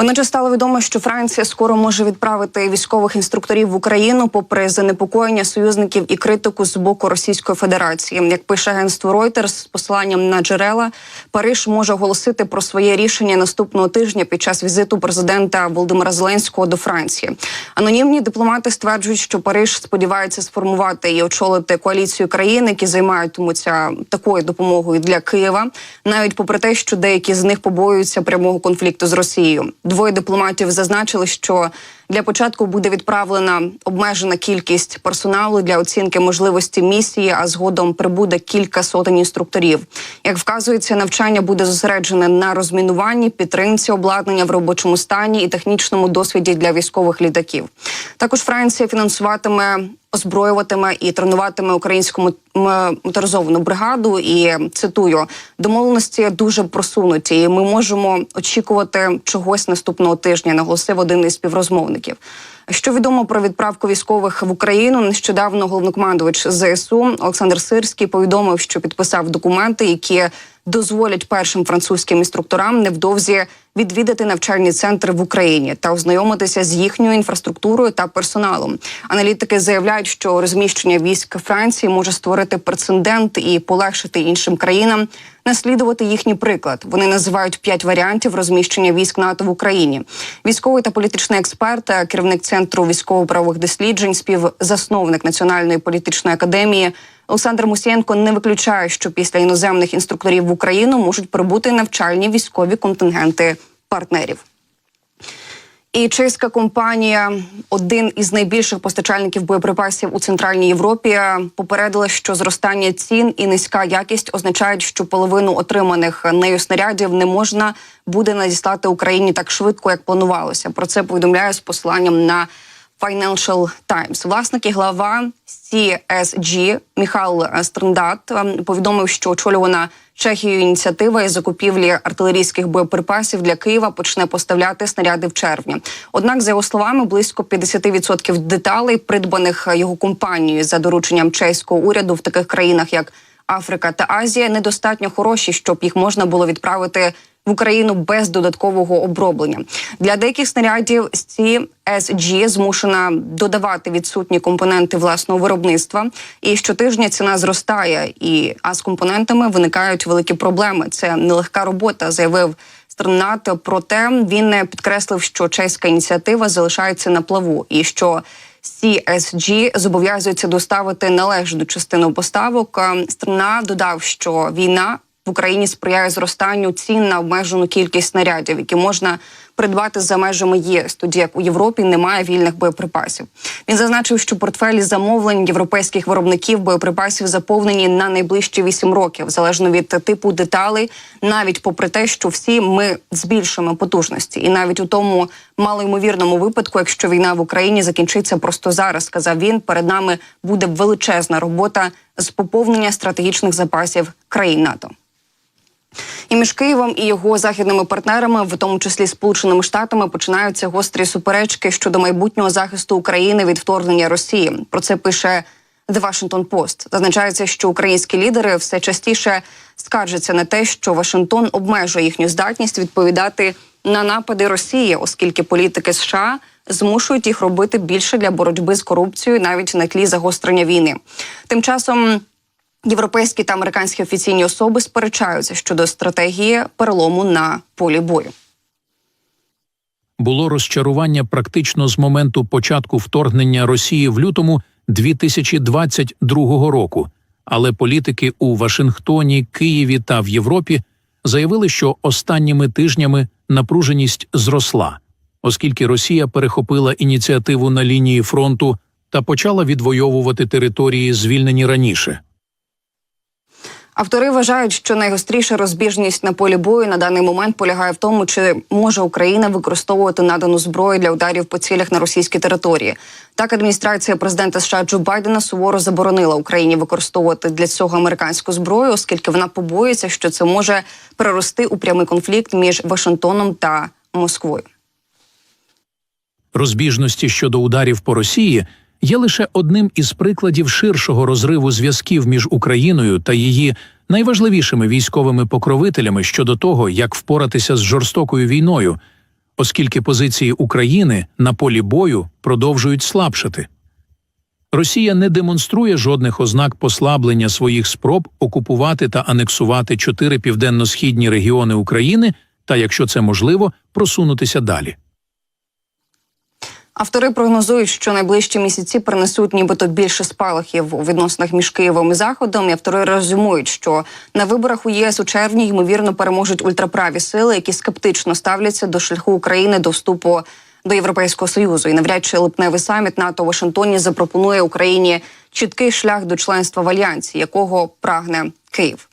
Водночас стало відомо, що Франція скоро може відправити військових інструкторів в Україну, попри занепокоєння союзників і критику з боку Російської Федерації. Як пише агентство Reuters з посиланням на джерела, Париж може оголосити про своє рішення наступного тижня під час візиту президента Володимира Зеленського до Франції. Анонімні дипломати стверджують, що Париж сподівається сформувати і очолити коаліцію країн, які займатимуться такою допомогою для Києва, навіть попри те, що деякі з них побоюються прямого конфлікту з Росією. Двоє дипломатів зазначили, що для початку буде відправлена обмежена кількість персоналу для оцінки можливості місії, а згодом прибуде кілька сотень інструкторів. Як вказується, навчання буде зосереджене на розмінуванні, підтримці обладнання в робочому стані і технічному досвіді для військових літаків. Також Франція фінансуватиме, озброюватиме і тренуватиме українську моторизовану бригаду. І, цитую, домовленості дуже просунуті, і ми можемо очікувати чогось наступного тижня, наголосив один із співрозмовників. Що відомо про відправку військових в Україну, нещодавно головнокомандувач ЗСУ Олександр Сирський повідомив, що підписав документи, які дозволять першим французьким інструкторам невдовзі відвідати навчальні центри в Україні та ознайомитися з їхньою інфраструктурою та персоналом. Аналітики заявляють, що розміщення військ Франції може створити прецедент і полегшити іншим країнам наслідувати їхній приклад. Вони називають 5 варіантів розміщення військ НАТО в Україні. Військовий та політичний експерт, керівник Центру військово-правових досліджень, співзасновник Національної політичної академії Олександр Мусієнко не виключає, що після іноземних інструкторів в Україну можуть прибути навчальні військові контингенти партнерів. І чеська компанія, один із найбільших постачальників боєприпасів у Центральній Європі, попередила, що зростання цін і низька якість означають, що половину отриманих нею снарядів не можна буде надіслати Україні так швидко, як планувалося. Про це повідомляє з посиланням на Financial Times. Власник і глава CSG Міхал Стрндат повідомив, що очолювана Чехією ініціатива із закупівлі артилерійських боєприпасів для Києва почне поставляти снаряди в червні. Однак, за його словами, близько 50% деталей, придбаних його компанією за дорученням чеського уряду в таких країнах, як Африка та Азія, недостатньо хороші, щоб їх можна було відправити в Україну без додаткового оброблення. Для деяких снарядів CSG змушена додавати відсутні компоненти власного виробництва. І щотижня ціна зростає, а з компонентами виникають великі проблеми. Це нелегка робота, заявив Стрндат. Проте він підкреслив, що чеська ініціатива залишається на плаву і що CSG зобов'язується доставити належну частину поставок. Стрндат додав, що війна в Україні сприяє зростанню цін на обмежену кількість снарядів, які можна придбати за межами ЄС, тоді як у Європі немає вільних боєприпасів. Він зазначив, що портфелі замовлень європейських виробників боєприпасів заповнені на найближчі 8 років, залежно від типу деталей, навіть попри те, що всі ми збільшуємо потужності. І навіть у тому малоймовірному випадку, якщо війна в Україні закінчиться просто зараз, сказав він, перед нами буде величезна робота з поповнення стратегічних запасів країн НАТО. І між Києвом і його західними партнерами, в тому числі Сполученими Штатами, починаються гострі суперечки щодо майбутнього захисту України від вторгнення Росії. Про це пише The Washington Post. Зазначається, що українські лідери все частіше скаржаться на те, що Вашингтон обмежує їхню здатність відповідати на напади Росії, оскільки політики США змушують їх робити більше для боротьби з корупцією навіть на тлі загострення війни. Тим часом європейські та американські офіційні особи сперечаються щодо стратегії перелому на полі бою. Було розчарування практично з моменту початку вторгнення Росії в лютому 2022 року. Але політики у Вашингтоні, Києві та в Європі заявили, що останніми тижнями напруженість зросла, оскільки Росія перехопила ініціативу на лінії фронту та почала відвоювати території, звільнені раніше. Автори вважають, що найгостріша розбіжність на полі бою на даний момент полягає в тому, чи може Україна використовувати надану зброю для ударів по цілях на російській території. Так, адміністрація президента США Джо Байдена суворо заборонила Україні використовувати для цього американську зброю, оскільки вона побоюється, що це може перерости у прямий конфлікт між Вашингтоном та Москвою. Розбіжності щодо ударів по Росії є лише одним із прикладів ширшого розриву зв'язків між Україною та її найважливішими військовими покровителями щодо того, як впоратися з жорстокою війною. оскільки позиції України на полі бою продовжують слабшати. Росія не демонструє жодних ознак послаблення своїх спроб окупувати та анексувати 4 південно-східні регіони України та, якщо це можливо, просунутися далі. Автори прогнозують, що найближчі місяці принесуть нібито більше спалахів у відносинах між Києвом і Заходом. І автори резюмують, що на виборах у ЄС у червні, ймовірно, переможуть ультраправі сили, які скептично ставляться до шляху України до вступу до Європейського Союзу. І навряд чи липневий саміт НАТО у Вашингтоні запропонує Україні чіткий шлях до членства в Альянсі, якого прагне Київ.